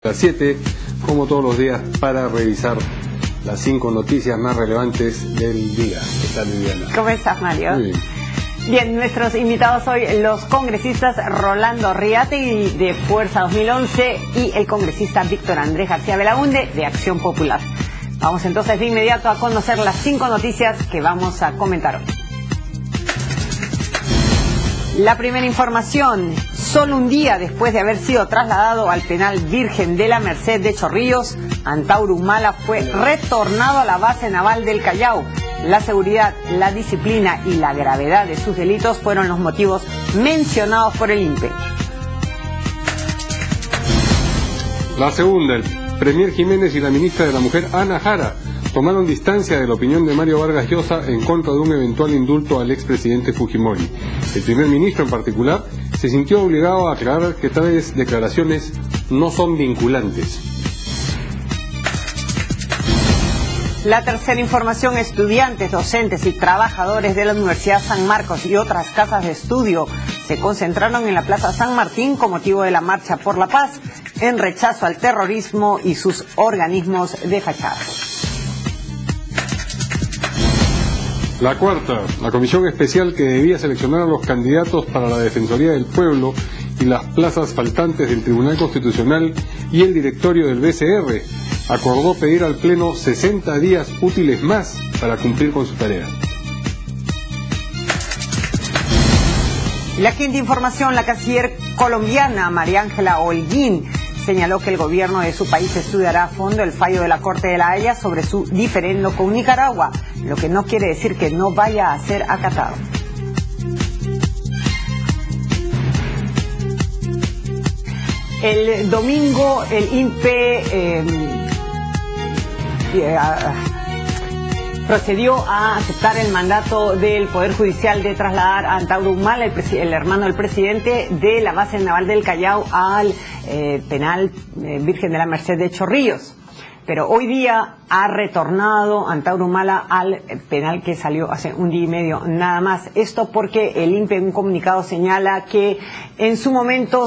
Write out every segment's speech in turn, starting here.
Las 7, como todos los días, para revisar las 5 noticias más relevantes del día. ¿Qué tal, Viviana? ¿Cómo estás, Mario? Muy bien. Bien, nuestros invitados hoy, los congresistas Rolando Riategui de Fuerza 2011 y el congresista Víctor Andrés García Belaunde de Acción Popular. Vamos entonces de inmediato a conocer las 5 noticias que vamos a comentar hoy. La primera información: solo un día después de haber sido trasladado al penal Virgen de la Merced de Chorrillos, Antauro Humala fue retornado a la base naval del Callao. La seguridad, la disciplina y la gravedad de sus delitos fueron los motivos mencionados por el INPE. La segunda, el premier Jiménez y la ministra de la Mujer, Ana Jara, tomaron distancia de la opinión de Mario Vargas Llosa en contra de un eventual indulto al expresidente Fujimori. El primer ministro en particular se sintió obligado a aclarar que tales declaraciones no son vinculantes. La tercera información: estudiantes, docentes y trabajadores de la Universidad San Marcos y otras casas de estudio se concentraron en la Plaza San Martín con motivo de la Marcha por la Paz, en rechazo al terrorismo y sus organismos de fachada. La cuarta, la comisión especial que debía seleccionar a los candidatos para la Defensoría del Pueblo y las plazas faltantes del Tribunal Constitucional y el directorio del BCR acordó pedir al Pleno 60 días útiles más para cumplir con su tarea. La quinta información: la canciller colombiana María Ángela Holguín señaló que el gobierno de su país estudiará a fondo el fallo de la Corte de la Haya sobre su diferendo con Nicaragua, lo que no quiere decir que no vaya a ser acatado. El domingo el INPE procedió a aceptar el mandato del Poder Judicial de trasladar a Antauro Humala, el hermano del presidente, de la base naval del Callao al penal Virgen de la Merced de Chorrillos. Pero hoy día ha retornado Antauro Humala al penal que salió hace un día y medio nada más. Esto porque el INPE en un comunicado señala que en su momento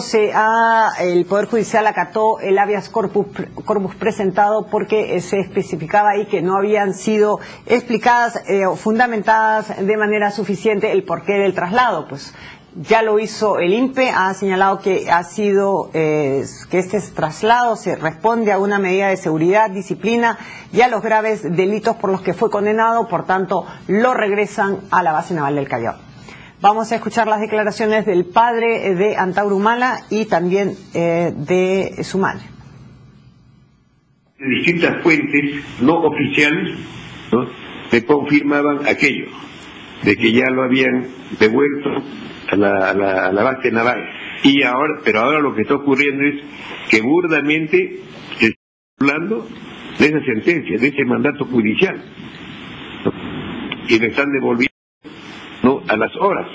el Poder Judicial acató el habeas corpus presentado porque se especificaba ahí que no habían sido explicadas o fundamentadas de manera suficiente el porqué del traslado. Pues ya lo hizo el INPE, ha señalado que que este traslado se responde a una medida de seguridad, disciplina y a los graves delitos por los que fue condenado, por tanto lo regresan a la base naval del Callao. Vamos a escuchar las declaraciones del padre de Antauro Humala y también de su madre. De distintas fuentes no oficiales, ¿no?, me confirmaban aquello, de que ya lo habían devuelto a la base naval. Pero ahora lo que está ocurriendo es que burdamente se está hablando de esa sentencia, de ese mandato judicial, ¿no?, y le están devolviendo, ¿no?, a las horas,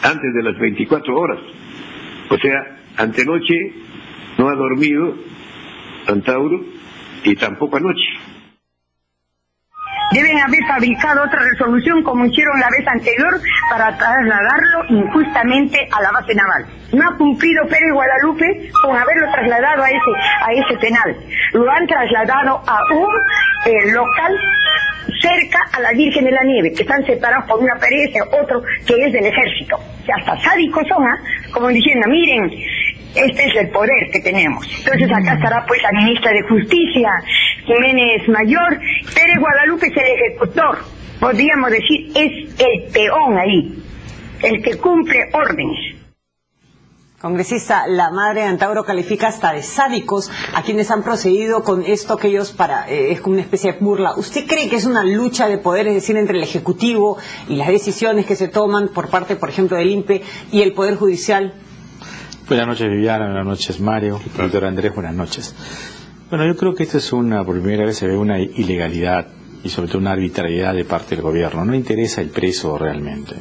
antes de las 24 horas. O sea, antenoche no ha dormido Antauro y tampoco anoche. Deben haber fabricado otra resolución como hicieron la vez anterior para trasladarlo injustamente a la base naval. No ha cumplido Pérez Guadalupe con haberlo trasladado a ese penal. Lo han trasladado a un local cerca a la Virgen de la Nieve, que están separados por una pared, otro que es del ejército. O sea, hasta sádicos son, como diciendo, miren, este es el poder que tenemos. Entonces acá estará pues la ministra de Justicia, Jiménez Mayor. Pérez Guadalupe es el ejecutor, podríamos decir, es el peón ahí, el que cumple órdenes. Congresista, la madre de Antauro califica hasta de sádicos a quienes han procedido con esto que ellos es como una especie de burla. ¿Usted cree que es una lucha de poder, es decir, entre el Ejecutivo y las decisiones que se toman por parte, por ejemplo, del INPE y el Poder Judicial? Buenas noches, Viviana. Buenas noches, Mario. Víctor Andrés, buenas noches. Bueno, yo creo que esta es por primera vez se ve una ilegalidad y sobre todo una arbitrariedad de parte del gobierno. No interesa el preso realmente,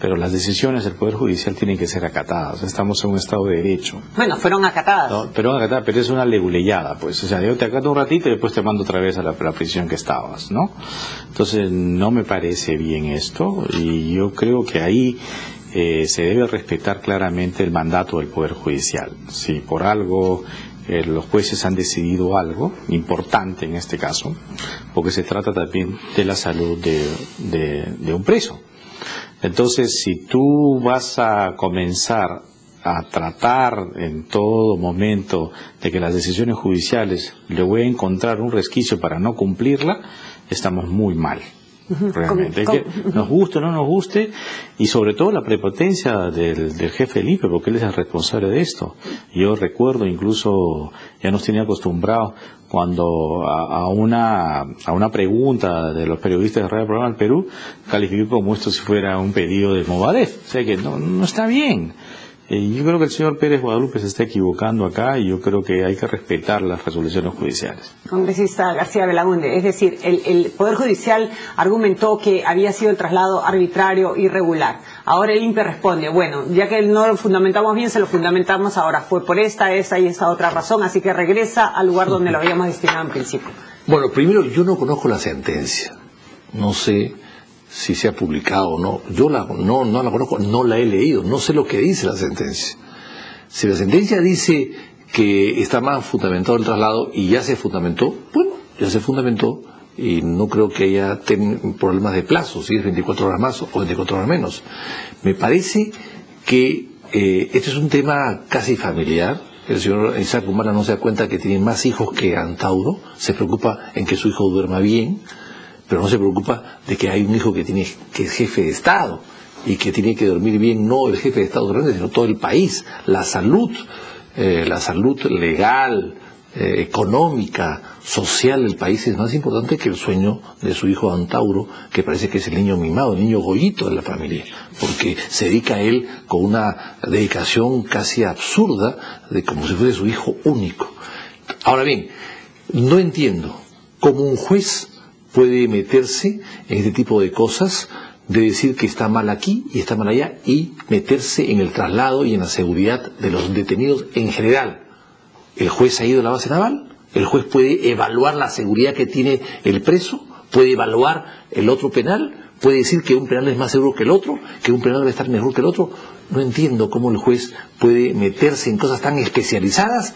pero las decisiones del Poder Judicial tienen que ser acatadas. Estamos en un Estado de Derecho. Bueno, fueron acatadas. No, pero es una leguleyada, pues. O sea, yo te acato un ratito y después te mando otra vez a la prisión que estabas, ¿no? Entonces, no me parece bien esto y yo creo que ahí se debe respetar claramente el mandato del Poder Judicial. Si por algo los jueces han decidido algo importante en este caso, porque se trata también de la salud de un preso. Entonces, si tú vas a comenzar a tratar en todo momento de que las decisiones judiciales le voy a encontrar un resquicio para no cumplirla, estamos muy mal. Realmente, que nos guste o no nos guste, y sobre todo la prepotencia del jefe Felipe, porque él es el responsable de esto. Yo recuerdo, incluso ya nos tenía acostumbrados cuando a una pregunta de los periodistas de Radio Programa del Perú, calificó como esto si fuera un pedido de Movadef. O sea que no está bien. Yo creo que el señor Pérez Guadalupe se está equivocando acá, y yo creo que hay que respetar las resoluciones judiciales. Congresista García Belaúnde, es decir, el Poder Judicial argumentó que había sido el traslado arbitrario, irregular. Ahora el INPE responde, bueno, ya que no lo fundamentamos bien, se lo fundamentamos ahora. Fue por esta y esta otra razón, así que regresa al lugar donde lo habíamos destinado en principio. Bueno, primero, yo no conozco la sentencia. No sé si se ha publicado o no. Yo no la conozco, no la he leído, no sé lo que dice la sentencia. Si la sentencia dice que está más fundamentado el traslado y ya se fundamentó, bueno, ya se fundamentó, y no creo que haya problemas de plazo, si es 24 horas más o 24 horas menos. Me parece que este es un tema casi familiar. El señor Isaac Humala no se da cuenta que tiene más hijos que Antauro, se preocupa en que su hijo duerma bien, pero no se preocupa de que hay un hijo que es jefe de Estado y que tiene que dormir bien, no el jefe de Estado grande, sino todo el país. La salud legal, económica, social del país es más importante que el sueño de su hijo Antauro, que parece que es el niño mimado, el niño gollito de la familia, porque se dedica a él con una dedicación casi absurda, de como si fuese su hijo único. Ahora bien, no entiendo cómo un juez puede meterse en este tipo de cosas, de decir que está mal aquí y está mal allá, y meterse en el traslado y en la seguridad de los detenidos en general. ¿El juez ha ido a la base naval? ¿El juez puede evaluar la seguridad que tiene el preso? ¿Puede evaluar el otro penal? ¿Puede decir que un penal es más seguro que el otro? ¿Que un penal debe estar mejor que el otro? No entiendo cómo el juez puede meterse en cosas tan especializadas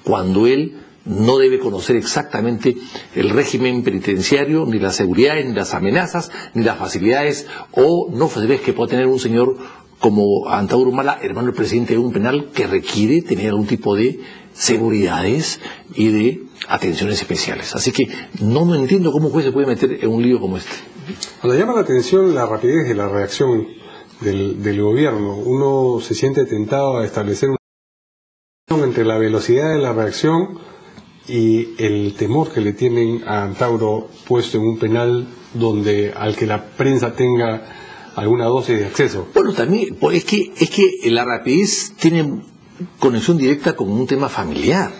cuando él no debe conocer exactamente el régimen penitenciario, ni la seguridad, ni las amenazas, ni las facilidades o no facilidades que pueda tener un señor como Antauro Humala, hermano del presidente de un penal, que requiere tener algún tipo de seguridades y de atenciones especiales. Así que no entiendo cómo un juez se puede meter en un lío como este. Cuando llama la atención la rapidez de la reacción del gobierno, uno se siente tentado a establecer una relación entre la velocidad de la reacción y el temor que le tienen a Antauro puesto en un penal al que la prensa tenga alguna dosis de acceso. Bueno, también, es que la rapidez tiene conexión directa con un tema familiar.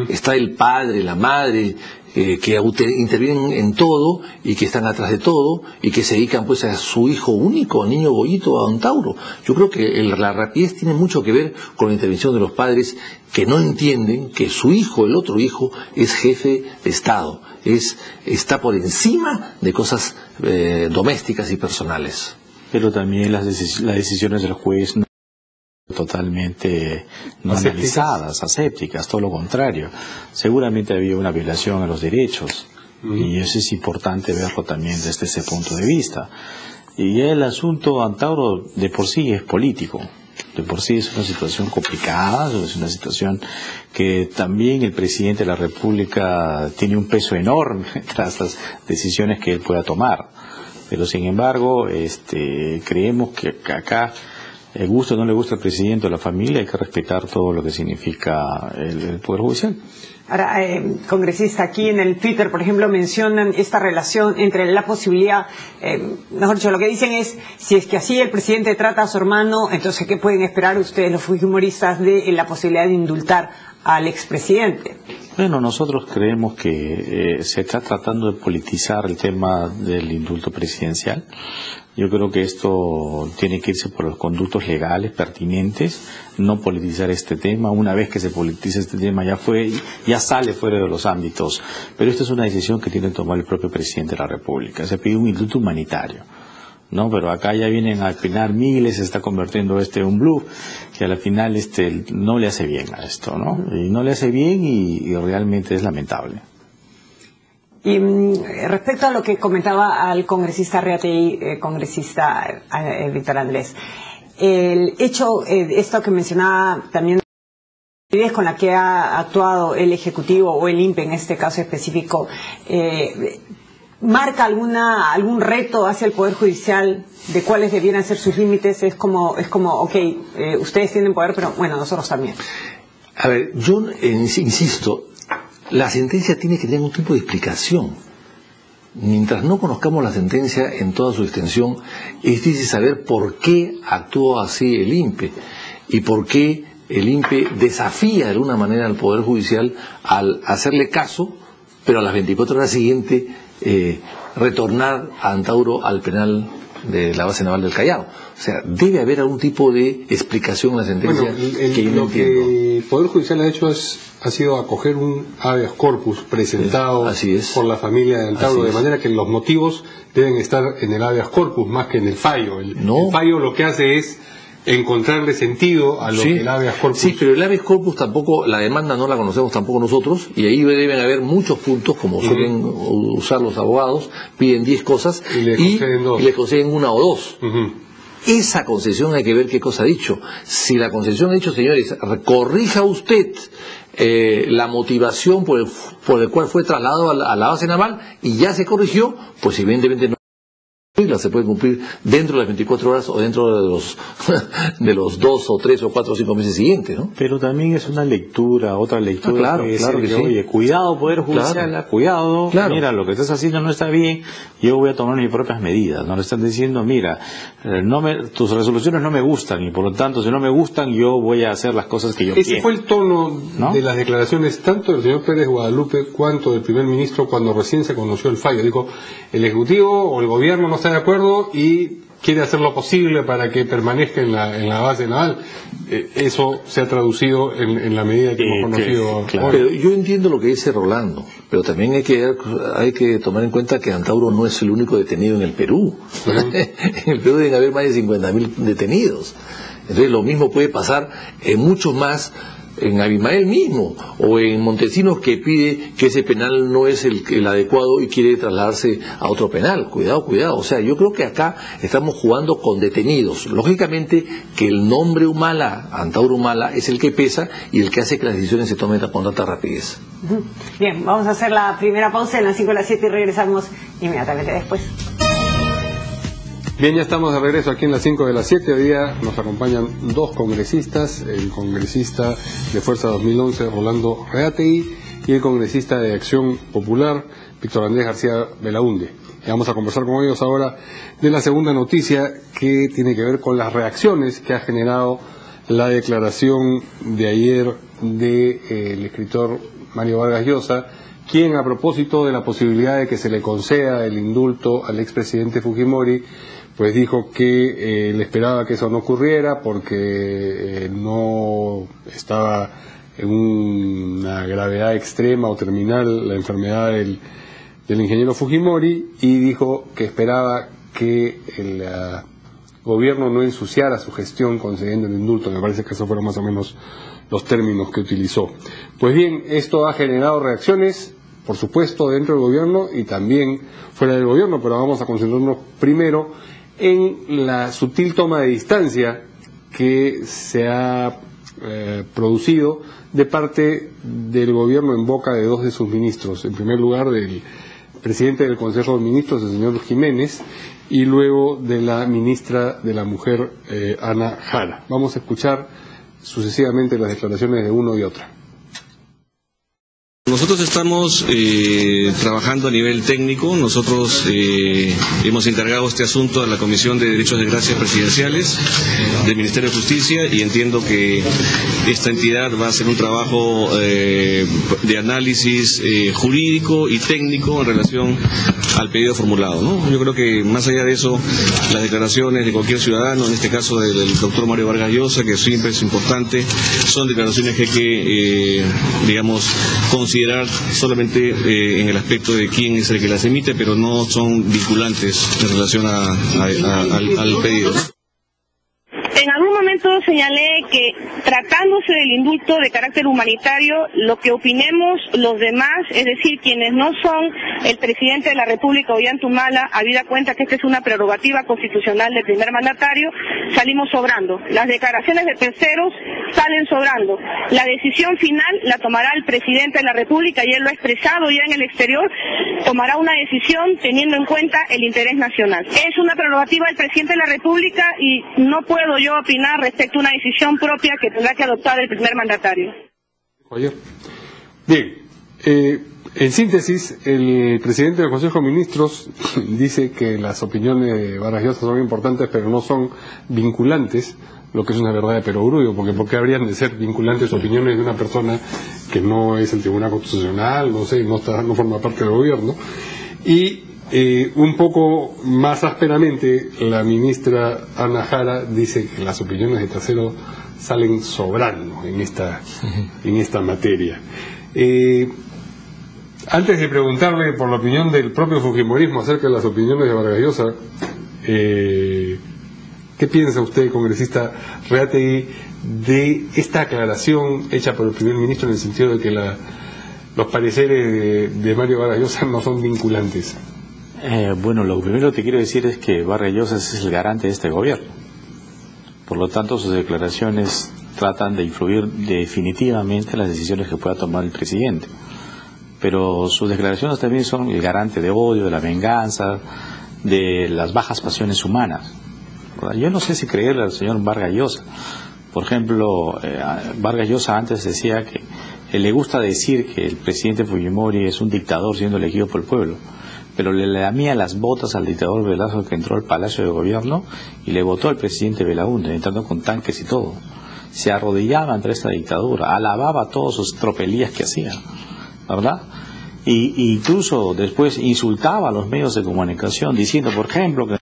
Está el padre, la madre, que intervienen en todo y que están atrás de todo y que se dedican pues a su hijo único, al niño Goyito, a Antauro. Yo creo que la rapidez tiene mucho que ver con la intervención de los padres, que no entienden que su hijo, el otro hijo, es jefe de Estado, está por encima de cosas domésticas y personales. Pero también las decisiones del juez no totalmente no analizadas, asépticas, todo lo contrario. Seguramente había una violación a los derechos, y eso es importante verlo también desde ese punto de vista. Y el asunto Antauro de por sí es político, de por sí es una situación complicada, es una situación que también el presidente de la República tiene un peso enorme tras las decisiones que él pueda tomar. Pero sin embargo, creemos que acá, el gusto o no le gusta al presidente o a la familia, hay que respetar todo lo que significa el Poder Judicial. Ahora, congresista, aquí en el Twitter, por ejemplo, mencionan esta relación entre la posibilidad, mejor dicho, lo que dicen es, si es que así el presidente trata a su hermano, entonces, ¿qué pueden esperar ustedes, los fujimoristas, de la posibilidad de indultar al expresidente? Bueno, nosotros creemos que se está tratando de politizar el tema del indulto presidencial. Yo creo que esto tiene que irse por los conductos legales pertinentes, no politizar este tema. Una vez que se politiza este tema ya sale fuera de los ámbitos. Pero esta es una decisión que tiene que tomar el propio presidente de la República. Se pide un indulto humanitario. ¿no? Pero acá ya vienen a opinar miles, se está convirtiendo en un bluff, que al final no le hace bien a esto, ¿no? Y no le hace bien y realmente es lamentable. Y respecto a lo que comentaba al congresista Reategui, congresista Víctor Andrés, el hecho, esto que mencionaba también, la rapidez con la que ha actuado el Ejecutivo o el INPE en este caso específico, ¿marca algún reto hacia el Poder Judicial de cuáles debieran ser sus límites? Es como ok, ustedes tienen poder, pero bueno, nosotros también. A ver, yo insisto, la sentencia tiene que tener un tipo de explicación. Mientras no conozcamos la sentencia en toda su extensión, es difícil saber por qué actuó así el INPE y por qué el INPE desafía de alguna manera al Poder Judicial al hacerle caso, pero a las 24 horas siguientes retornar a Antauro al penal de la base naval del Callao. O sea, debe haber algún tipo de explicación en la sentencia. Bueno, lo que el Poder Judicial ha hecho ha sido acoger un habeas corpus presentado por la familia de Antauro, de manera que los motivos deben estar en el habeas corpus más que en el fallo. El fallo lo que hace es encontrarle sentido a lo que el habeas corpus... Sí, pero el habeas corpus tampoco, la demanda no la conocemos tampoco nosotros, y ahí deben haber muchos puntos, como suelen usar los abogados, piden 10 cosas y le conceden una o dos. Esa concesión hay que ver qué cosa ha dicho. Si la concesión ha dicho, señores, corrija usted la motivación por el cual fue trasladado a la base naval y ya se corrigió, pues evidentemente no se puede cumplir dentro de las 24 horas o dentro de los 2 o 3 o 4 o 5 meses siguientes, ¿no? Pero también es una lectura, otra lectura. Claro que sí. Oye, cuidado Poder Judicial, cuidado, mira, lo que estás haciendo no está bien, yo voy a tomar mis propias medidas. No le están diciendo, mira, tus resoluciones no me gustan y por lo tanto si no me gustan yo voy a hacer las cosas que yo quiero. Ese fue el tono de las declaraciones tanto del señor Pérez Guadalupe cuanto del primer ministro cuando recién se conoció el fallo. Dijo, el Ejecutivo o el Gobierno no está de acuerdo y quiere hacer lo posible para que permanezca en la base naval. Eso se ha traducido en la medida que hemos conocido. Pero yo entiendo lo que dice Rolando, pero también hay que tomar en cuenta que Antauro no es el único detenido en el Perú. En el Perú deben haber más de 50.000 detenidos. Entonces lo mismo puede pasar en muchos más, en Abimael mismo, o en Montesinos, que pide que ese penal no es el adecuado y quiere trasladarse a otro penal. Cuidado. O sea, yo creo que acá estamos jugando con detenidos. Lógicamente que el nombre Humala, Antauro Humala, es el que pesa y el que hace que las decisiones se tomen con tanta rapidez. Bien, vamos a hacer la primera pausa en las 5 a las 7 y regresamos inmediatamente después. Bien, ya estamos de regreso aquí en las 5 de las 7. Hoy día nos acompañan dos congresistas, el congresista de Fuerza 2011, Rolando Reategui, y el congresista de Acción Popular, Víctor Andrés García Belaunde. Y vamos a conversar con ellos ahora de la segunda noticia, que tiene que ver con las reacciones que ha generado la declaración de ayer del escritor Mario Vargas Llosa, quien, a propósito de la posibilidad de que se le conceda el indulto al expresidente Fujimori, pues dijo que le esperaba que eso no ocurriera porque no estaba en una gravedad extrema o terminal la enfermedad del ingeniero Fujimori, y dijo que esperaba que el gobierno no ensuciara su gestión concediendo el indulto. Me parece que esos fueron más o menos los términos que utilizó. Pues bien, esto ha generado reacciones, por supuesto, dentro del gobierno y también fuera del gobierno, pero vamos a concentrarnos primero en la sutil toma de distancia que se ha producido de parte del gobierno en boca de dos de sus ministros. En primer lugar, del presidente del Consejo de Ministros, el señor Jiménez, y luego de la ministra de la Mujer, Ana Jara. Vamos a escuchar sucesivamente las declaraciones de uno y otra. Nosotros estamos trabajando a nivel técnico. Nosotros hemos encargado este asunto a la Comisión de Derechos de Gracias Presidenciales del Ministerio de Justicia, y entiendo que esta entidad va a hacer un trabajo de análisis jurídico y técnico en relación al pedido formulado, ¿no? Yo creo que más allá de eso, las declaraciones de cualquier ciudadano, en este caso del doctor Mario Vargas Llosa, que siempre es importante, son declaraciones que hay que, digamos, considerar considerar solamente en el aspecto de quién es el que las emite, pero no son vinculantes en relación al pedido. En algún momento señalé que, tratándose del indulto de carácter humanitario, lo que opinemos los demás, es decir, quienes no son el presidente de la República, Ollanta-Humala, habida cuenta que esta es una prerrogativa constitucional del primer mandatario, salimos sobrando. Las declaraciones de terceros salen sobrando. La decisión final la tomará el presidente de la República, y él lo ha expresado ya en el exterior, tomará una decisión teniendo en cuenta el interés nacional. Es una prerrogativa del presidente de la República y no puedo yo opinar respecto a una decisión propia que tendrá que adoptar el primer mandatario. Bien, en síntesis, el presidente del Consejo de Ministros dice que las opiniones de Vargas Llosa son importantes, pero no son vinculantes, lo que es una verdad de perogrullo, porque ¿por qué habrían de ser vinculantes opiniones de una persona que no es el Tribunal Constitucional, no sé, no forma parte del gobierno? Y un poco más ásperamente, la ministra Ana Jara dice que las opiniones de terceros salen sobrando en esta materia. Antes de preguntarle por la opinión del propio fujimorismo acerca de las opiniones de Vargas Llosa, ¿qué piensa usted, congresista Reategui, de esta aclaración hecha por el primer ministro en el sentido de que los pareceres de Mario Vargas Llosa no son vinculantes? Bueno, lo primero que quiero decir es que Vargas Llosa es el garante de este gobierno. Por lo tanto, sus declaraciones tratan de influir definitivamente en las decisiones que pueda tomar el presidente. Pero sus declaraciones también son el garante de odio, de la venganza, de las bajas pasiones humanas. Yo no sé si creerle al señor Vargas Llosa. Por ejemplo, Vargas Llosa antes decía que le gusta decir que el presidente Fujimori es un dictador siendo elegido por el pueblo, pero le lamía las botas al dictador Velasco, que entró al Palacio de Gobierno y le votó al presidente Belaúnde, entrando con tanques y todo. Se arrodillaba ante esta dictadura, alababa todas sus tropelías que hacía, ¿verdad? Y incluso después insultaba a los medios de comunicación, diciendo, por ejemplo, que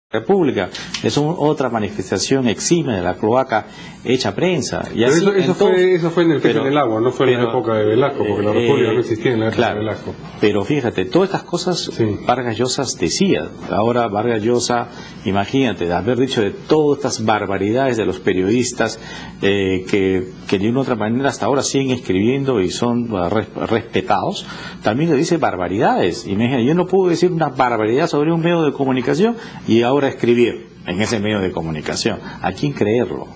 la República es otra manifestación exime de la cloaca hecha prensa. Y así, eso fue en el pecho del agua, no fue en la época de Velasco, porque la República no existía en la época de Velasco. Pero fíjate, todas estas cosas Vargas Llosa decía. Ahora Vargas Llosa, imagínate, de haber dicho de todas estas barbaridades de los periodistas que de una u otra manera hasta ahora siguen escribiendo y son respetados, también le dice barbaridades. Imagínate, yo no puedo decir una barbaridad sobre un medio de comunicación y ahora escribir en ese medio de comunicación. ¿A quién creerlo?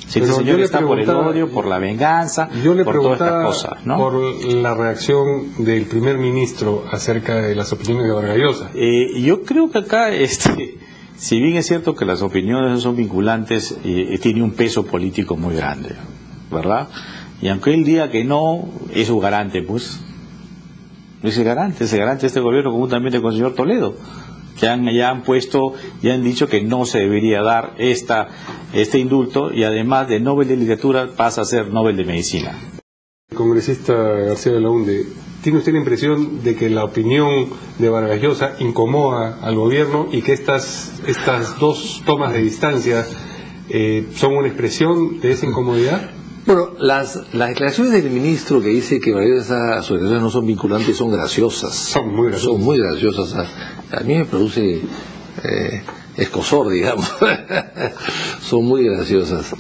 Si este señor está por el odio, por la venganza, por todas estas cosas, ¿no? Por la reacción del primer ministro acerca de las opiniones de Vargas Llosa. Yo creo que acá, si bien es cierto que las opiniones no son vinculantes, tiene un peso político muy grande, ¿verdad? Y aunque él diga que no, es su garante, pues. Es el garante de este gobierno, conjuntamente con el señor Toledo, que ya han dicho que no se debería dar este indulto, y además de Nobel de Literatura pasa a ser Nobel de Medicina. Congresista García Belaúnde, ¿tiene usted la impresión de que la opinión de Vargas Llosa incomoda al gobierno y que estas dos tomas de distancia son una expresión de esa incomodidad? Bueno, las declaraciones del ministro que dice que sus declaraciones no son vinculantes son graciosas. Son muy graciosas. A mí me produce escozor, digamos. Son muy graciosas.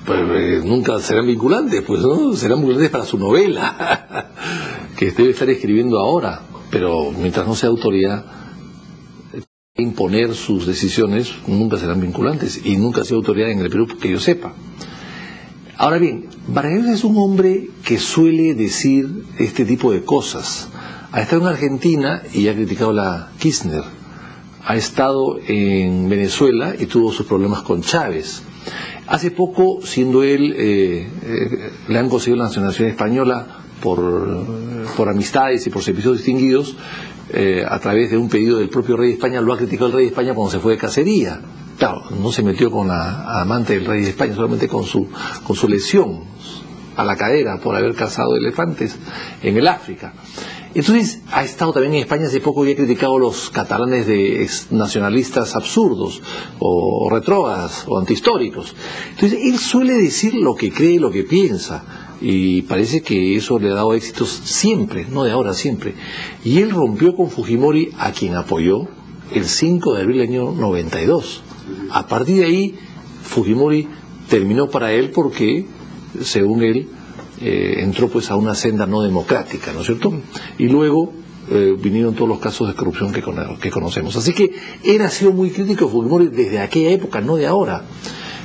Pues nunca serán vinculantes, pues, ¿no? Serán vinculantes para su novela, que debe estar escribiendo ahora. Pero mientras no sea autoridad, imponer sus decisiones nunca serán vinculantes. Y nunca ha sido autoridad en el Perú, que yo sepa. Ahora bien, Vargas Llosa es un hombre que suele decir este tipo de cosas. Ha estado en Argentina y ha criticado a la Kirchner. Ha estado en Venezuela y tuvo sus problemas con Chávez. Hace poco, siendo él, le han conseguido la nacionalidad española por amistades y por servicios distinguidos, a través de un pedido del propio rey de España. Lo ha criticado el rey de España cuando se fue de cacería. Claro, no se metió con la amante del rey de España, solamente con su lesión a la cadera por haber cazado elefantes en el África. Entonces, ha estado también en España hace poco y ha criticado a los catalanes de nacionalistas absurdos, o retrógradas, o antihistóricos. Entonces, él suele decir lo que cree, lo que piensa. y parece que eso le ha dado éxitos siempre, no de ahora, siempre. Y él rompió con Fujimori, a quien apoyó el 5 de abril del año 92. A partir de ahí, Fujimori terminó para él porque, según él, entró pues a una senda no democrática, ¿no es cierto? Y luego vinieron todos los casos de corrupción que conocemos. Así que él ha sido muy crítico de Fujimori desde aquella época, no de ahora.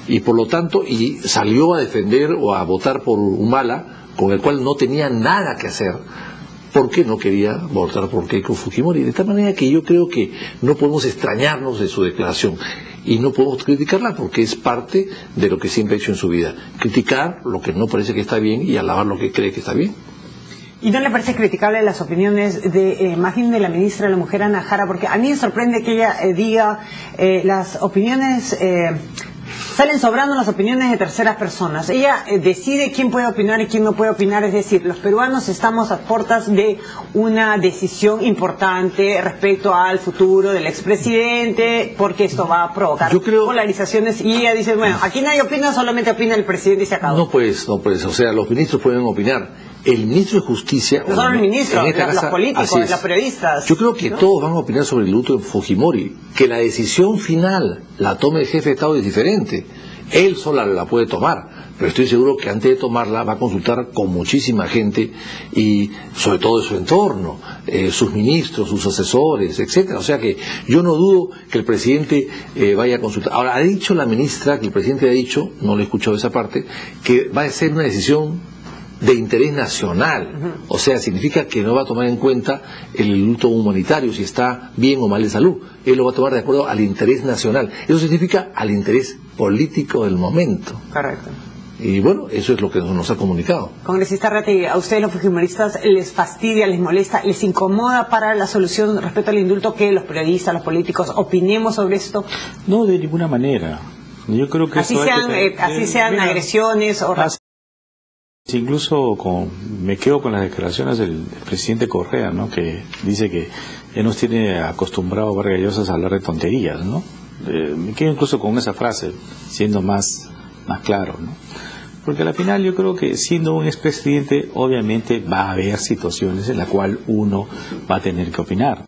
Y por lo tanto, y salió a defender o a votar por Humala, con el cual no tenía nada que hacer, porque no quería votar por Keiko Fujimori. De tal manera que yo creo que no podemos extrañarnos de su declaración y no podemos criticarla porque es parte de lo que siempre ha hecho en su vida. Criticar lo que no parece que está bien y alabar lo que cree que está bien. ¿Y no le parece criticable las opiniones de más bien de la ministra de la Mujer, Ana Jara? Porque a mí me sorprende que ella diga las opiniones... salen sobrando las opiniones de terceras personas. Ella decide quién puede opinar y quién no puede opinar. Es decir, los peruanos estamos a puertas de una decisión importante respecto al futuro del expresidente, porque esto va a provocar polarizaciones. Y ella dice, bueno, aquí nadie opina, solamente opina el presidente y se acabó. No pues, o sea, los ministros pueden opinar. El ministro de Justicia... No solo el ministro, los políticos, los periodistas. Yo creo que todos van a opinar sobre el luto de Fujimori. Que la decisión final la tome el jefe de Estado es diferente. Él sola la puede tomar, pero estoy seguro que antes de tomarla va a consultar con muchísima gente y sobre todo de su entorno, sus ministros, sus asesores, etcétera. O sea que yo no dudo que el presidente vaya a consultar. Ahora, ha dicho la ministra, que el presidente ha dicho, no le he escuchado esa parte, que va a ser una decisión de interés nacional. O sea, significa que no va a tomar en cuenta el luto humanitario, si está bien o mal de salud. Él lo va a tomar de acuerdo al interés nacional. Eso significa al interés político del momento. Correcto. Y bueno, eso es lo que nos ha comunicado. Congresista Arrate, ¿a ustedes los fujimoristas les fastidia, les molesta, les incomoda para la solución respecto al indulto que los periodistas, los políticos opinemos sobre esto? No, de ninguna manera. Yo creo que así sean agresiones o... Incluso me quedo con las declaraciones del presidente Correa, ¿no? Que dice que él nos tiene acostumbrado a Vargas Llosa a hablar de tonterías, ¿no? Me quedo incluso con esa frase, siendo más claro, ¿no? Porque al final yo creo que siendo un expresidente, obviamente va a haber situaciones en las cuales uno va a tener que opinar.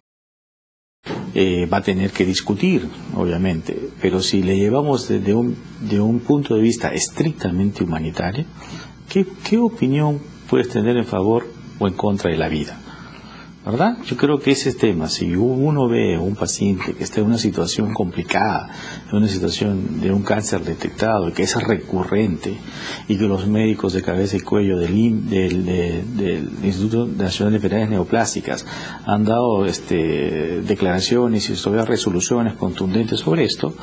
Va a tener que discutir, obviamente, pero si le llevamos de un punto de vista estrictamente humanitario, ¿qué opinión puedes tener en favor o en contra de la vida? ¿Verdad? Yo creo que ese tema, si uno ve a un paciente que está en una situación complicada, en una situación de un cáncer detectado y que es recurrente y que los médicos de cabeza y cuello del Instituto Nacional de Enfermedades Neoplásicas han dado declaraciones y todavía resoluciones contundentes sobre esto,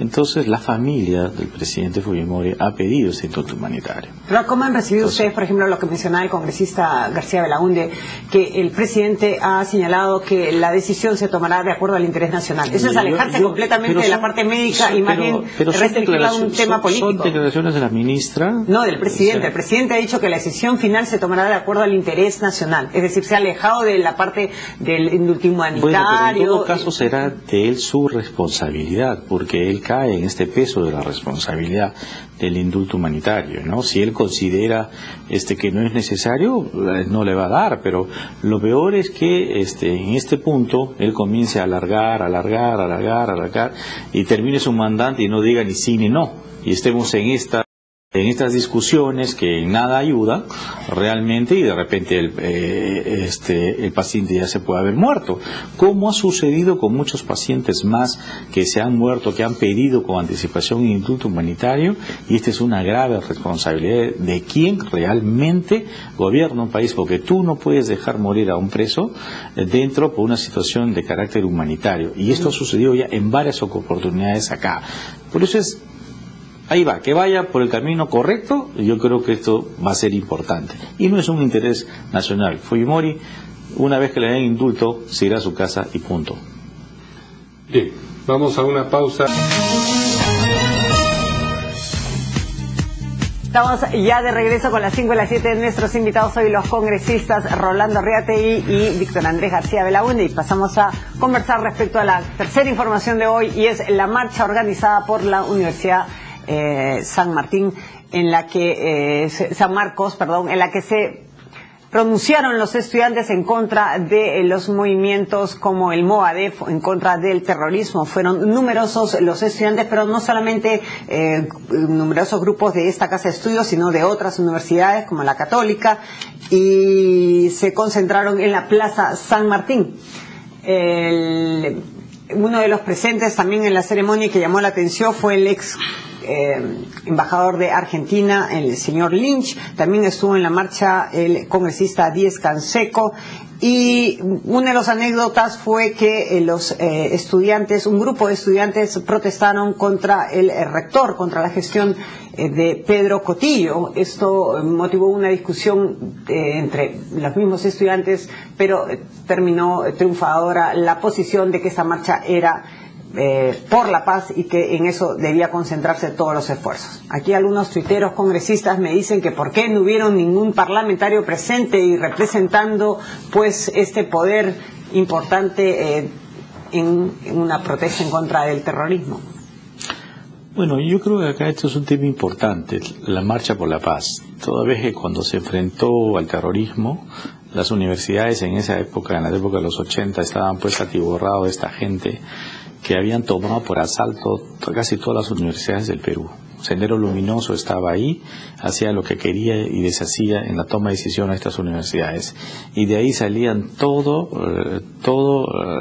entonces la familia del presidente Fujimori ha pedido este indulto humanitario. Pero ¿cómo han recibido ustedes, por ejemplo, lo que mencionaba el congresista García Belaúnde, que el presidente ha señalado que la decisión se tomará de acuerdo al interés nacional? Eso es alejarse completamente de la parte médica y más bien restringirla a un tema político. ¿Son declaraciones de la ministra? No, del presidente. O sea, el presidente ha dicho que la decisión final se tomará de acuerdo al interés nacional. Es decir, se ha alejado de la parte del indulto humanitario. Bueno, pero en todo caso será de él su responsabilidad, porque él cae en este peso de la responsabilidad del indulto humanitario, ¿no? Si él considera que no es necesario, no le va a dar, pero lo peor es que en este punto él comience a alargar y termine su mandante y no diga ni sí ni no, y estemos en estas discusiones que en nada ayuda realmente, y de repente el paciente ya se puede haber muerto, como ha sucedido con muchos pacientes más que se han muerto, que han pedido con anticipación un indulto humanitario, y esta es una grave responsabilidad de quien realmente gobierna un país, porque tú no puedes dejar morir a un preso dentro por una situación de carácter humanitario, y esto ha sucedido ya en varias oportunidades acá. Por eso ahí va, que vaya por el camino correcto. Yo creo que esto va a ser importante. Y no es un interés nacional. Fujimori, una vez que le den indulto, se irá a su casa y punto. Bien, vamos a una pausa. Estamos ya de regreso con las 5 y las 7 de nuestros invitados hoy, los congresistas Rolando Riategui y Víctor Andrés García Belaúnde, y pasamos a conversar respecto a la tercera información de hoy, y es la marcha organizada por la Universidad San Martín en la que San Marcos, perdón, en la que se pronunciaron los estudiantes en contra de los movimientos como el Movadef, en contra del terrorismo. Fueron numerosos los estudiantes, pero no solamente numerosos grupos de esta casa de estudios, sino de otras universidades como la Católica, y se concentraron en la Plaza San Martín. Uno de los presentes también en la ceremonia que llamó la atención fue el ex embajador de Argentina, el señor Lynch. También estuvo en la marcha el congresista Díez Canseco, y una de las anécdotas fue que los estudiantes, un grupo de estudiantes protestaron contra el rector, contra la gestión de Pedro Cotillo. Esto motivó una discusión entre los mismos estudiantes, pero terminó triunfadora la posición de que esta marcha era por la paz y que en eso debía concentrarse todos los esfuerzos. Aquí algunos tuiteros congresistas me dicen que por qué no hubieron ningún parlamentario presente y representando pues este poder importante en una protesta en contra del terrorismo. Bueno, yo creo que acá esto es un tema importante, la marcha por la paz. Toda vez que cuando se enfrentó al terrorismo, las universidades en esa época, en la época de los 80, estaban pues atiborrados de esta gente que habían tomado por asalto casi todas las universidades del Perú. Sendero Luminoso estaba ahí, hacía lo que quería y deshacía en la toma de decisión a estas universidades. Y de ahí salían todo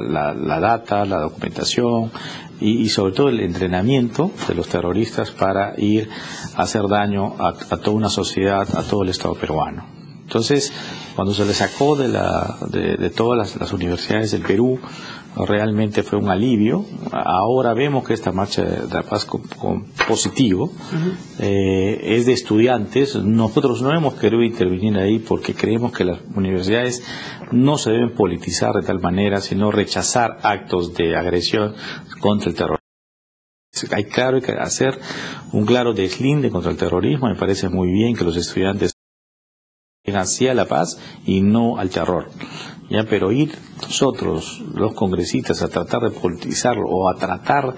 la data, la documentación y sobre todo el entrenamiento de los terroristas para ir a hacer daño a toda una sociedad, a todo el Estado peruano. Entonces, cuando se le sacó de todas las universidades del Perú, realmente fue un alivio. Ahora vemos que esta marcha de la paz con positivo es de estudiantes. Nosotros no hemos querido intervenir ahí porque creemos que las universidades no se deben politizar de tal manera, sino rechazar actos de agresión contra el terrorismo. Hay que hacer un claro deslinde contra el terrorismo. Me parece muy bien que los estudiantes hacia la paz y no al terror. Ya, pero ir nosotros, los congresistas, a tratar de politizarlo o a tratar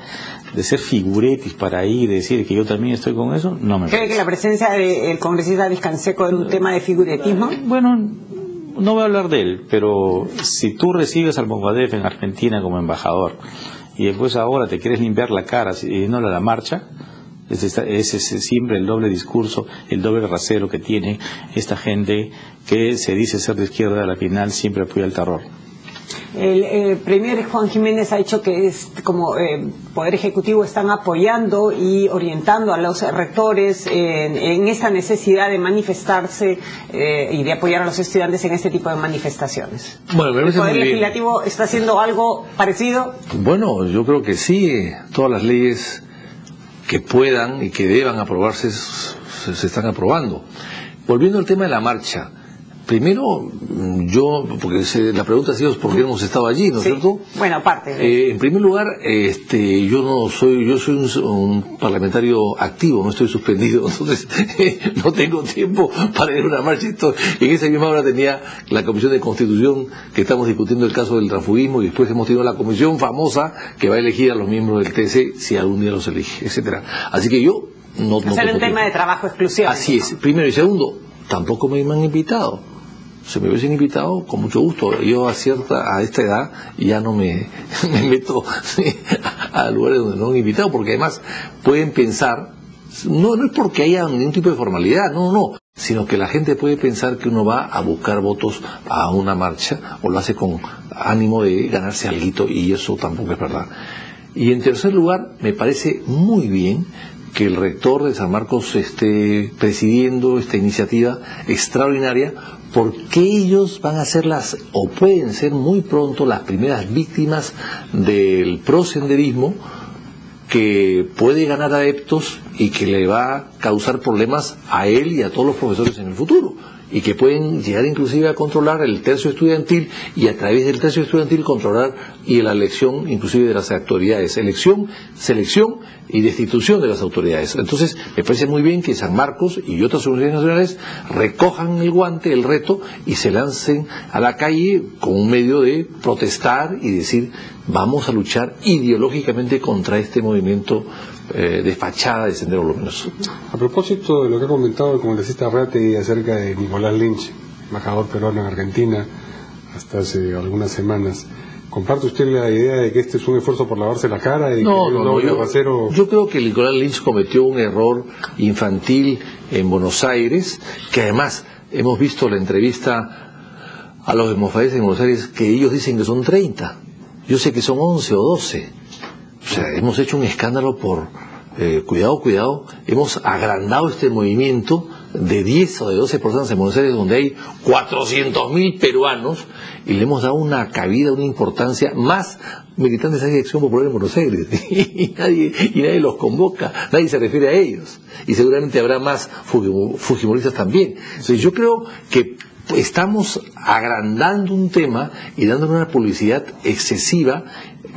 de ser figuretis para ir y decir que yo también estoy con eso, no me parece. ¿Cree que la presencia del congresista Díez Canseco era un tema de figuretismo? Bueno, no voy a hablar de él, pero si tú recibes al Movadef en Argentina como embajador y después ahora te quieres limpiar la cara y no la marcha, es siempre el doble discurso, el doble rasero que tiene esta gente que se dice ser de izquierda, a la final siempre apoya el terror. El premier Juan Jiménez ha dicho que como Poder Ejecutivo están apoyando y orientando a los rectores en esta necesidad de manifestarse y de apoyar a los estudiantes en este tipo de manifestaciones. Bueno, ¿El Poder Legislativo está haciendo algo parecido? Bueno, yo creo que sí. Todas las leyes que puedan y que deban aprobarse se están aprobando. Volviendo al tema de la marcha, primero, porque la pregunta ha sido por qué hemos estado allí, ¿no es cierto? Bueno, aparte. En primer lugar, yo soy un parlamentario activo, no estoy suspendido, entonces no tengo tiempo para ir a una marcha. En esa misma hora tenía la Comisión de Constitución, que estamos discutiendo el caso del transfugismo, y después hemos tenido la comisión famosa que va a elegir a los miembros del TC si algún día los elige, etcétera. Así que yo no hacer un tema de trabajo exclusivo. Así es. Primero y segundo, tampoco me han invitado. Si me hubiesen invitado, con mucho gusto. Yo a esta edad ya no me meto a lugares donde no me han invitado, porque además pueden pensar, no es porque haya ningún tipo de formalidad, no, sino que la gente puede pensar que uno va a buscar votos a una marcha o lo hace con ánimo de ganarse alguito, y eso tampoco es verdad. Y en tercer lugar, me parece muy bien que el rector de San Marcos esté presidiendo esta iniciativa extraordinaria, porque ellos van a ser o pueden ser muy pronto las primeras víctimas del prosenderismo, que puede ganar adeptos y que le va a causar problemas a él y a todos los profesores en el futuro, y que pueden llegar inclusive a controlar el tercio estudiantil, y a través del tercio estudiantil controlar y la elección inclusive de las autoridades, selección y destitución de las autoridades. Entonces me parece muy bien que San Marcos y otras universidades nacionales recojan el guante, el reto, y se lancen a la calle con un medio de protestar y decir vamos a luchar ideológicamente contra este movimiento de fachada de Sendero Luminoso. A propósito de lo que ha comentado el congresista Reategui acerca de Nicolás Lynch, embajador peruano en Argentina, hasta hace algunas semanas, ¿comparte usted la idea de que este es un esfuerzo por lavarse la cara? Y yo creo que Nicolás Lynch cometió un error infantil en Buenos Aires, que además hemos visto la entrevista a los demócratas en Buenos Aires, que ellos dicen que son 30. Yo sé que son 11 o 12. O sea, hemos hecho un escándalo por... cuidado, hemos agrandado este movimiento de 10 o de 12 personas en Buenos Aires, donde hay 400.000 peruanos, y le hemos dado una cabida, una importancia. Más militantes hay de Acción Popular en Buenos Aires, y nadie los convoca, nadie se refiere a ellos, y seguramente habrá más fujimoristas también. Entonces yo creo que estamos agrandando un tema y dándole una publicidad excesiva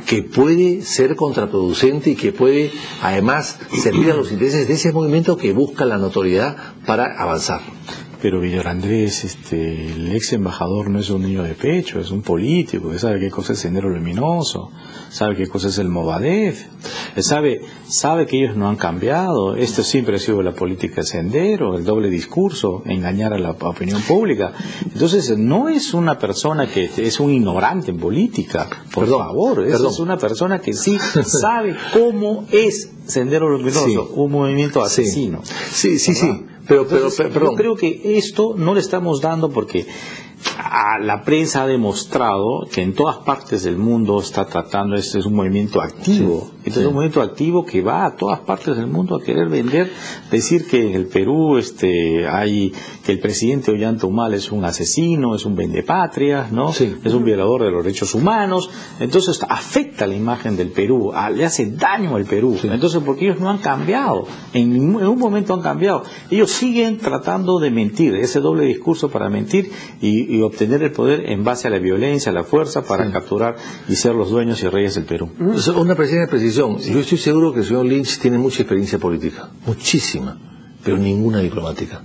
que puede ser contraproducente y que puede además servir a los intereses de ese movimiento que busca la notoriedad para avanzar. Pero Víctor Andrés, el ex embajador no es un niño de pecho, es un político que sabe qué cosa es Sendero Luminoso, sabe qué cosa es el Movadef, sabe que ellos no han cambiado. Esto siempre ha sido la política de Sendero, el doble discurso, engañar a la opinión pública. Entonces no es una persona que es un ignorante en política, por favor, es una persona que sí sabe cómo es Sendero Luminoso, sí, un movimiento asesino. Sí. Pero, yo creo que esto no le estamos dando porque la prensa ha demostrado que en todas partes del mundo está tratando, este es un movimiento activo, es un movimiento activo que va a todas partes del mundo a querer vender, decir que en el Perú que el presidente Ollanta Humala es un asesino, es un vendepatrias, ¿no? Sí. Es un violador de los derechos humanos. Entonces afecta la imagen del Perú, le hace daño al Perú. Sí. Entonces, porque ellos no han cambiado, en un momento han cambiado, ellos siguen tratando de mentir, ese doble discurso para mentir y obtener el poder en base a la violencia, a la fuerza, para capturar y ser los dueños y reyes del Perú. Una pequeña precisión. Yo estoy seguro que el señor Lynch tiene mucha experiencia política, muchísima, pero ninguna diplomática.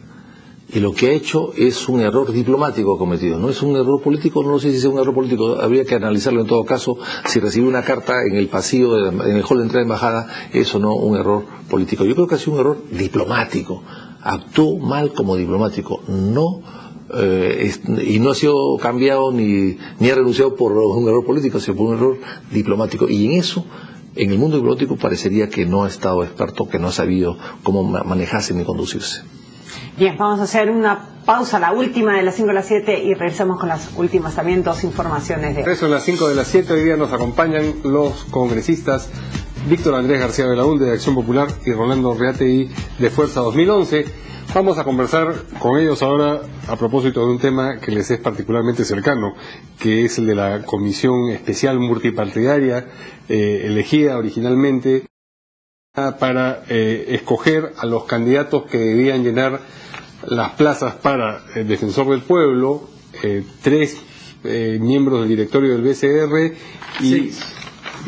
Y lo que ha hecho es un error diplomático cometido, no es un error político. No sé si es un error político, habría que analizarlo en todo caso. Si recibió una carta en el pasillo, en el hall de entrada de embajada, eso no un error político. Yo creo que ha sido un error diplomático, actuó mal como diplomático, y no ha sido cambiado ni ha renunciado por un error político, sino por un error diplomático. Y en eso, en el mundo diplomático, parecería que no ha estado experto, que no ha sabido cómo manejarse ni conducirse. Bien, vamos a hacer una pausa, la última de las 5 a las 7, y regresamos con las últimas también dos informaciones. Eso, en las 5 de las 7, hoy día nos acompañan los congresistas Víctor Andrés García Belaúnde de Acción Popular y Rolando Reategui de Fuerza 2011. Vamos a conversar con ellos ahora a propósito de un tema que les es particularmente cercano, que es el de la Comisión Especial Multipartidaria, elegida originalmente para escoger a los candidatos que debían llenar las plazas para el Defensor del Pueblo, 3 miembros del directorio del BCR y...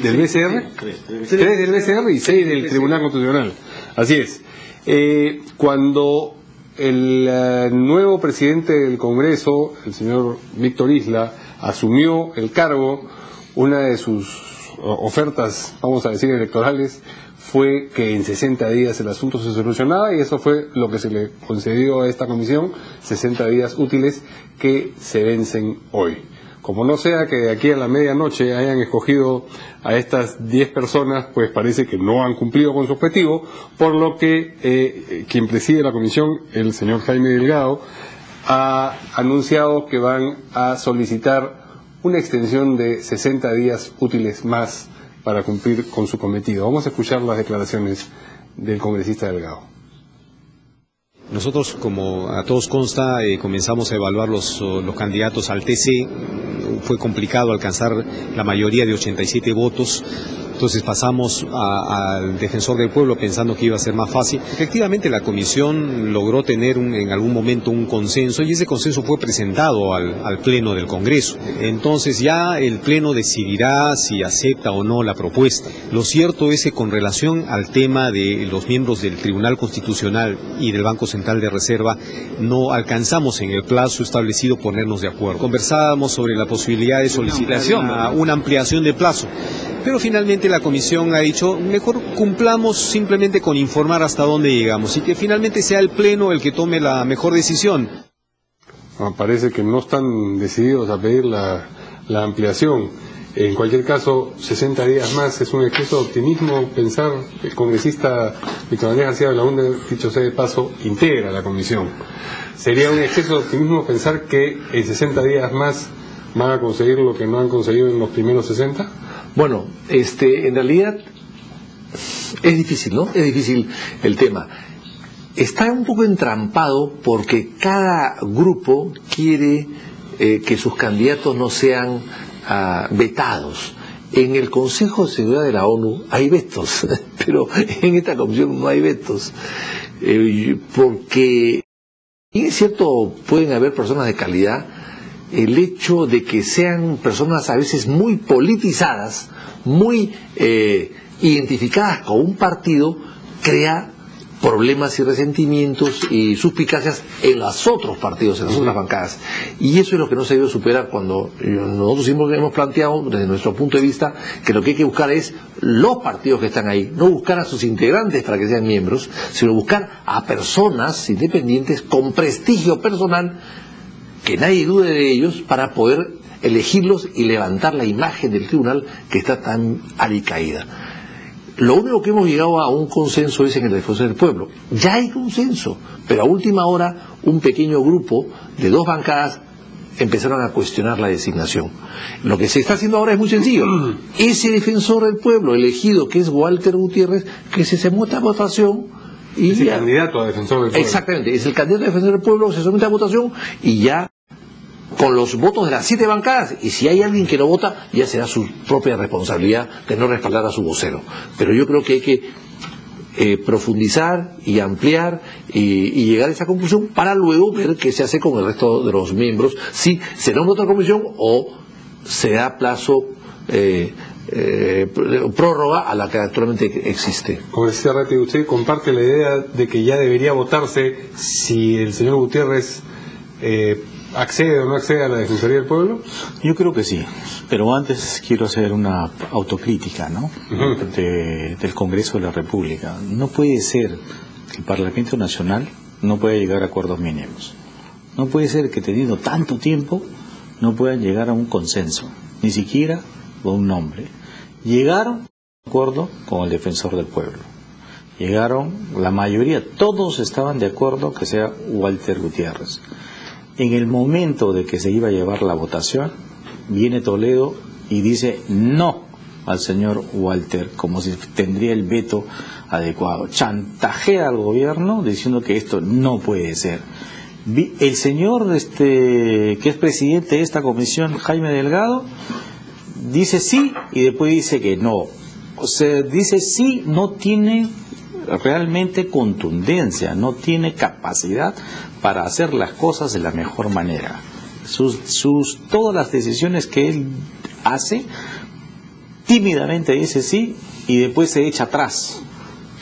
¿Del BCR? 3 del BCR y 6 del Tribunal Constitucional. Así es. Cuando el nuevo presidente del Congreso, el señor Víctor Isla, asumió el cargo, una de sus ofertas, vamos a decir, electorales, fue que en 60 días el asunto se solucionaba, y eso fue lo que se le concedió a esta comisión, 60 días útiles que se vencen hoy. Como no sea que de aquí a la medianoche hayan escogido a estas 10 personas, pues parece que no han cumplido con su objetivo, por lo que quien preside la comisión, el señor Jaime Delgado, ha anunciado que van a solicitar una extensión de 60 días útiles más para cumplir con su cometido. Vamos a escuchar las declaraciones del congresista Delgado. Nosotros, como a todos consta, comenzamos a evaluar los candidatos al TC. Fue complicado alcanzar la mayoría de 87 votos. Entonces pasamos al defensor del pueblo pensando que iba a ser más fácil. Efectivamente la comisión logró tener en algún momento un consenso, y ese consenso fue presentado al Pleno del Congreso. Entonces ya el Pleno decidirá si acepta o no la propuesta. Lo cierto es que con relación al tema de los miembros del Tribunal Constitucional y del Banco Central de Reserva, no alcanzamos en el plazo establecido ponernos de acuerdo. Conversábamos sobre la posibilidad de solicitar una ampliación de plazo, pero finalmente la comisión ha dicho, mejor cumplamos simplemente con informar hasta dónde llegamos y que finalmente sea el Pleno el que tome la mejor decisión. Parece que no están decididos a pedir la ampliación. En cualquier caso, 60 días más es un exceso de optimismo pensar. El congresista Víctor Andrés García Belaúnde, dicho sea de paso, integra la comisión. ¿Sería un exceso de optimismo pensar que en 60 días más van a conseguir lo que no han conseguido en los primeros 60? Bueno, en realidad es difícil, ¿no? Es difícil el tema. Está un poco entrampado porque cada grupo quiere que sus candidatos no sean vetados. En el Consejo de Seguridad de la ONU hay vetos, pero en esta comisión no hay vetos, porque, y es cierto, pueden haber personas de calidad. El hecho de que sean personas a veces muy politizadas, muy identificadas con un partido, crea problemas y resentimientos y suspicacias en los otros partidos, en las otras bancadas. Y eso es lo que no se debe superar cuando nosotros siempre hemos planteado, desde nuestro punto de vista, que lo que hay que buscar es los partidos que están ahí, no buscar a sus integrantes para que sean miembros, sino buscar a personas independientes con prestigio personal, que nadie dude de ellos, para poder elegirlos y levantar la imagen del tribunal que está tan alicaída. Lo único que hemos llegado a un consenso es en el defensor del pueblo. Ya hay consenso, pero a última hora un pequeño grupo de 2 bancadas empezaron a cuestionar la designación. Lo que se está haciendo ahora es muy sencillo. Ese defensor del pueblo elegido, que es Walter Gutiérrez, que se somete a votación. Y es el candidato a defensor del pueblo. Exactamente, es el candidato a defensor del pueblo, se somete a votación y ya con los votos de las 7 bancadas, y si hay alguien que no vota, ya será su propia responsabilidad de no respaldar a su vocero. Pero yo creo que hay que profundizar y ampliar y llegar a esa conclusión para luego ver qué se hace con el resto de los miembros, si se nombra otra comisión o se da plazo prórroga a la que actualmente existe. Como decía Ratti, ¿usted comparte la idea de que ya debería votarse si el señor Gutiérrez accede o no accede a la Defensoría del Pueblo? Yo creo que sí, pero antes quiero hacer una autocrítica, ¿no? Del Congreso de la República. No puede ser que el Parlamento Nacional no pueda llegar a acuerdos mínimos. No puede ser que teniendo tanto tiempo no puedan llegar a un consenso, ni siquiera con un nombre. Llegaron a un acuerdo con el Defensor del Pueblo. Llegaron, la mayoría, todos estaban de acuerdo que sea Walter Gutiérrez. En el momento de que se iba a llevar la votación, viene Toledo y dice no al señor Walter, como si tendría el veto adecuado. Chantajea al gobierno diciendo que esto no puede ser. El señor que es presidente de esta comisión, Jaime Delgado, dice sí y después dice que no. O sea, dice sí, no tiene realmente contundencia, no tiene capacidad para hacer las cosas de la mejor manera. Todas las decisiones que él hace, tímidamente dice sí y después se echa atrás,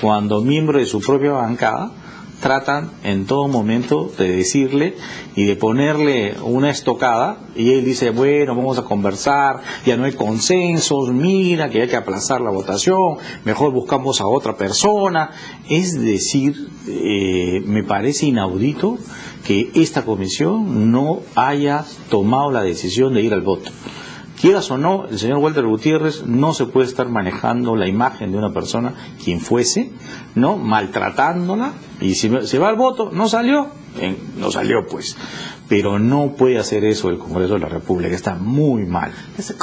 cuando miembros de su propia bancada tratan en todo momento de decirle y de ponerle una estocada, y él dice, bueno, vamos a conversar, ya no hay consensos, mira que hay que aplazar la votación, mejor buscamos a otra persona. Es decir, me parece inaudito que esta comisión no haya tomado la decisión de ir al voto. Quieras o no, el señor Walter Gutiérrez no se puede estar manejando la imagen de una persona, quien fuese, ¿no? Maltratándola, y si se va al voto, no salió pues. pero no puede hacer eso el Congreso de la República, está muy mal.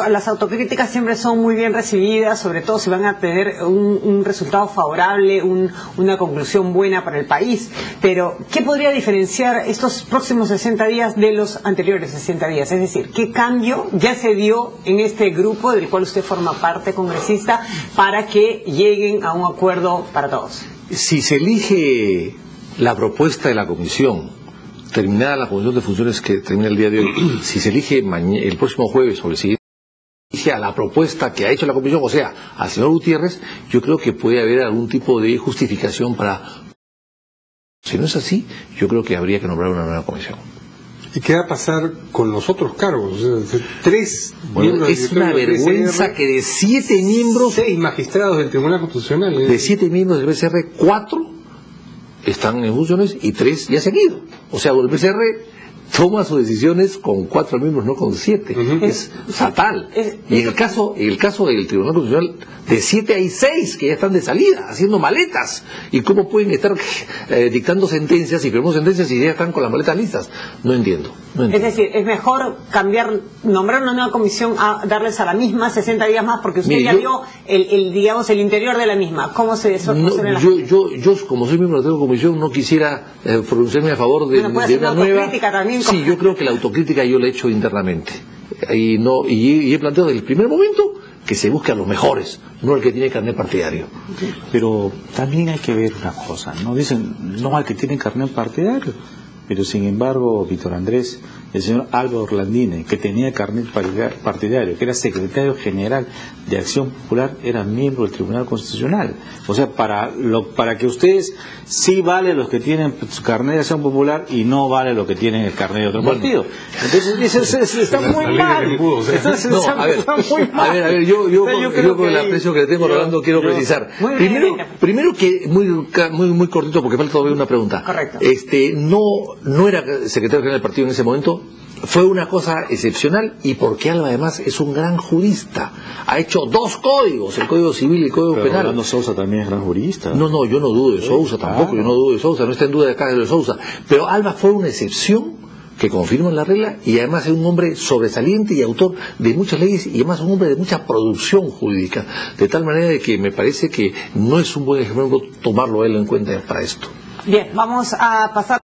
Las autocríticas siempre son muy bien recibidas, sobre todo si van a tener un resultado favorable, una conclusión buena para el país. Pero, ¿qué podría diferenciar estos próximos 60 días de los anteriores 60 días? Es decir, ¿qué cambio ya se dio en este grupo del cual usted forma parte, congresista, para que lleguen a un acuerdo para todos? Si se elige la propuesta de la comisión, terminada la comisión de funciones que termina el día de hoy, si se elige el próximo jueves o el siguiente, a la propuesta que ha hecho la comisión, o sea, al señor Gutiérrez, yo creo que puede haber algún tipo de justificación para... Si no es así, yo creo que habría que nombrar una nueva comisión. ¿Y qué va a pasar con los otros cargos? O sea, 3 miembros es una vergüenza BCR, que de 7 miembros... 6 magistrados del Tribunal Constitucional... De 7 miembros del BCR, 4 están en funciones y 3 ya se han ido. O sea, el BCR toma sus decisiones con 4 miembros, no con 7. Es fatal. Y en el caso del Tribunal Constitucional, de 7 hay 6 que ya están de salida, haciendo maletas. ¿Y cómo pueden estar dictando sentencias y firmando sentencias si ya están con las maletas listas? No entiendo. Es decir, es mejor nombrar una nueva comisión a darles a la misma 60 días más, porque usted ya vio el interior de la misma. ¿Cómo se desarrolla? Yo, como soy miembro de la comisión, no quisiera pronunciarme a favor de una nueva... Sí, yo creo que la autocrítica yo la he hecho internamente. Y he planteado desde el primer momento que se busque a los mejores, no al que tiene carnet partidario. Pero también hay que ver una cosa, no dicen no al que tiene carnet partidario, pero sin embargo, Víctor Andrés, el señor Álvaro Orlandini, que tenía carnet partidario, que era secretario general de Acción Popular, era miembro del Tribunal Constitucional. O sea, para que ustedes sí vale los que tienen su carnet de Acción Popular y no vale los que tienen el carnet de otro partido. Entonces, está muy mal. A ver, yo con el aprecio que le tengo, Rolando, quiero precisar. Primero que, muy cortito, porque falta todavía una pregunta. Correcto. No era secretario general del partido en ese momento. Fue una cosa excepcional, y porque Alba además es un gran jurista. Ha hecho 2 códigos, el Código Civil y el Código Penal. Rolando Sousa también es gran jurista. No, yo no dudo de Sousa tampoco, yo no dudo de Sousa, no está en duda de acá de Sousa. Pero Alba fue una excepción que confirma la regla, y además es un hombre sobresaliente y autor de muchas leyes, y además un hombre de mucha producción jurídica, de tal manera de que me parece que no es un buen ejemplo tomarlo él en cuenta para esto. Bien, vamos a pasar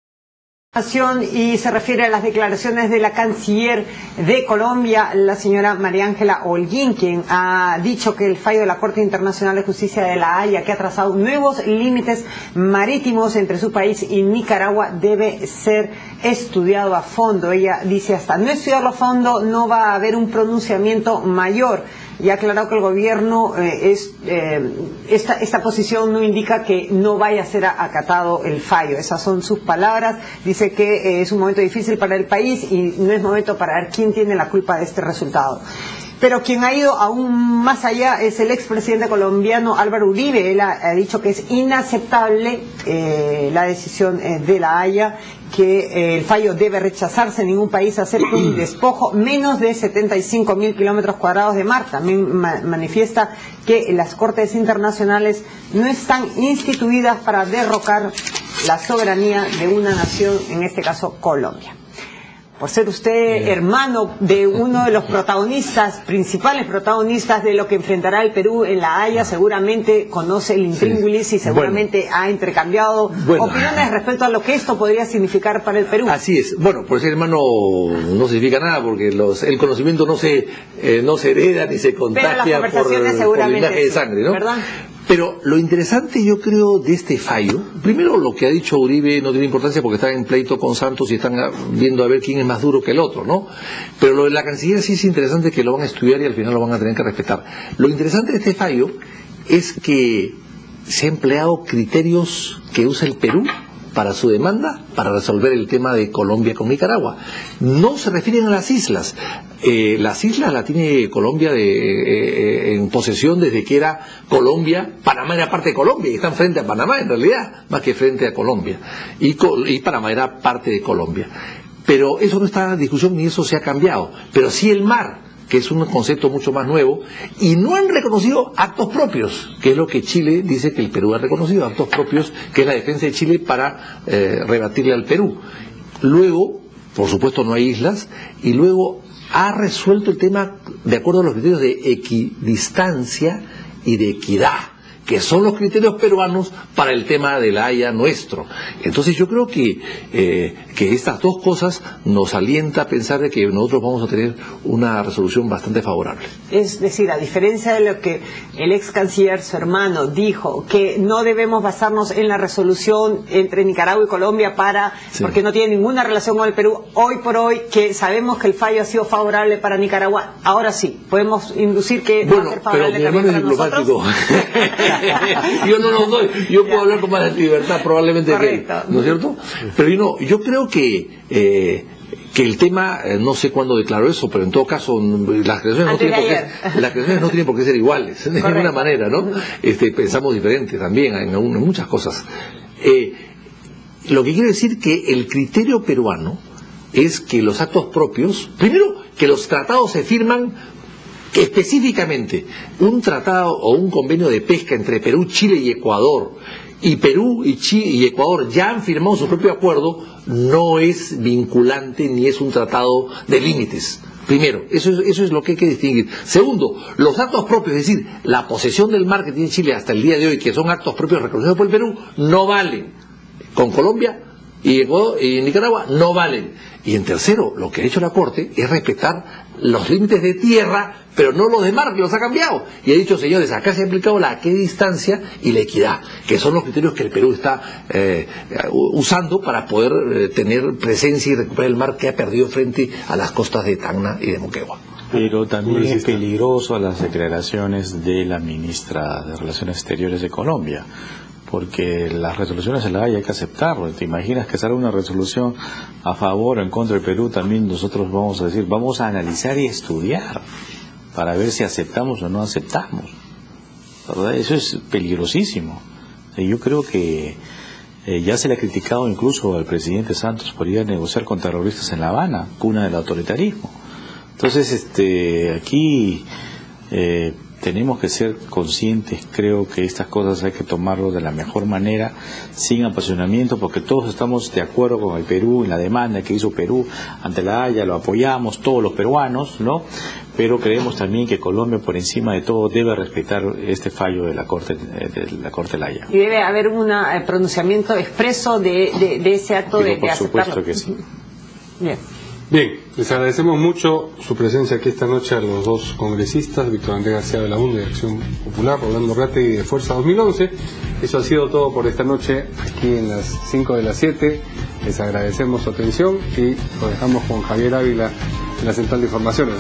y se refiere a las declaraciones de la canciller de Colombia, la señora María Ángela Holguín, quien ha dicho que el fallo de la Corte Internacional de Justicia de La Haya, que ha trazado nuevos límites marítimos entre su país y Nicaragua, debe ser estudiado a fondo. Ella dice, hasta no estudiarlo a fondo no va a haber un pronunciamiento mayor. Y ha aclarado que el gobierno, esta posición no indica que no vaya a ser acatado el fallo. Esas son sus palabras. Dice que es un momento difícil para el país y no es momento para ver quién tiene la culpa de este resultado. Pero quien ha ido aún más allá es el expresidente colombiano Álvaro Uribe. Él ha dicho que es inaceptable la decisión de La Haya, que el fallo debe rechazarse. Ningún país acepta un despojo menos de 75.000 kilómetros cuadrados de mar. También manifiesta que las cortes internacionales no están instituidas para derrocar la soberanía de una nación, en este caso Colombia. Por ser usted hermano de uno de los principales protagonistas de lo que enfrentará el Perú en La Haya, seguramente conoce el intríngulis y seguramente ha intercambiado opiniones respecto a lo que esto podría significar para el Perú. Así es. Bueno, por ser hermano no significa nada, porque el conocimiento no se hereda ni se contagia por linaje de sangre, ¿no? ¿Verdad? Pero lo interesante, yo creo, de este fallo, primero lo que ha dicho Uribe no tiene importancia porque están en pleito con Santos y están viendo a ver quién es más duro que el otro, ¿no? Pero lo de la Cancillería sí es interesante, que lo van a estudiar y al final lo van a tener que respetar. Lo interesante de este fallo es que se han empleado criterios que usa el Perú para su demanda, para resolver el tema de Colombia con Nicaragua. No se refieren a las islas. Las islas las tiene Colombia en posesión desde que era Colombia. Panamá era parte de Colombia y están frente a Panamá en realidad, más que frente a Colombia. Y Panamá era parte de Colombia. Pero eso no está en discusión ni eso se ha cambiado. Pero sí el mar, que es un concepto mucho más nuevo, y no han reconocido actos propios, que es lo que Chile dice que el Perú ha reconocido, actos propios, que es la defensa de Chile para rebatirle al Perú. Luego, por supuesto no hay islas, y luego ha resuelto el tema de acuerdo a los criterios de equidistancia y de equidad, que son los criterios peruanos para el tema de La Haya nuestro. Entonces yo creo que estas dos cosas nos alienta a pensar de que nosotros vamos a tener una resolución bastante favorable. Es decir, a diferencia de lo que el ex canciller, su hermano, dijo, que no debemos basarnos en la resolución entre Nicaragua y Colombia porque no tiene ninguna relación con el Perú, hoy por hoy, que sabemos que el fallo ha sido favorable para Nicaragua, ahora sí, podemos inducir que va a ser favorable también para nosotros. Yo no lo doy, yo puedo hablar con más libertad probablemente que él, ¿no es cierto? Pero yo creo que el tema, no sé cuándo declaró eso, pero en todo caso las creaciones no tienen por qué ser iguales, de ninguna manera, ¿no? Pensamos diferente también en muchas cosas. Lo que quiere decir que el criterio peruano es que los actos propios, primero que los tratados se firman específicamente, un tratado o un convenio de pesca entre Perú, Chile y Ecuador, y Perú y Ecuador ya han firmado su propio acuerdo, no es vinculante ni es un tratado de límites. Primero, eso es lo que hay que distinguir. Segundo, los actos propios, es decir, la posesión del mar que tiene Chile hasta el día de hoy, que son actos propios reconocidos por el Perú, no valen. Con Colombia y Ecuador y Nicaragua no valen. Y en tercero, lo que ha hecho la Corte es respetar los límites de tierra, pero no los de mar, que los ha cambiado. Y ha dicho, señores, acá se ha aplicado la equidistancia y la equidad, que son los criterios que el Perú está usando para poder tener presencia y recuperar el mar que ha perdido frente a las costas de Tacna y de Moquegua. Pero también es peligroso las declaraciones de la ministra de Relaciones Exteriores de Colombia, porque las resoluciones de La Haya hay que aceptarlo. ¿Te imaginas que salga una resolución a favor o en contra del Perú? También nosotros vamos a decir, vamos a analizar y estudiar para ver si aceptamos o no aceptamos, ¿verdad? Eso es peligrosísimo. Yo creo que ya se le ha criticado incluso al presidente Santos por ir a negociar con terroristas en La Habana, cuna del autoritarismo. Entonces, aquí tenemos que ser conscientes. Creo que estas cosas hay que tomarlo de la mejor manera, sin apasionamiento, porque todos estamos de acuerdo con el Perú en la demanda que hizo Perú ante La Haya, lo apoyamos todos los peruanos, ¿no? Pero creemos también que Colombia, por encima de todo, debe respetar este fallo de la Corte de La Haya. Y debe haber un pronunciamiento expreso de ese acto de por aceptarlo. supuesto que sí. Bien, les agradecemos mucho su presencia aquí esta noche a los dos congresistas, Víctor Andrés García Belaúnde de Acción Popular, Rolando Reategui de Fuerza 2011. Eso ha sido todo por esta noche aquí en las 5 de las 7. Les agradecemos su atención y lo dejamos con Javier Ávila en la Central de Informaciones.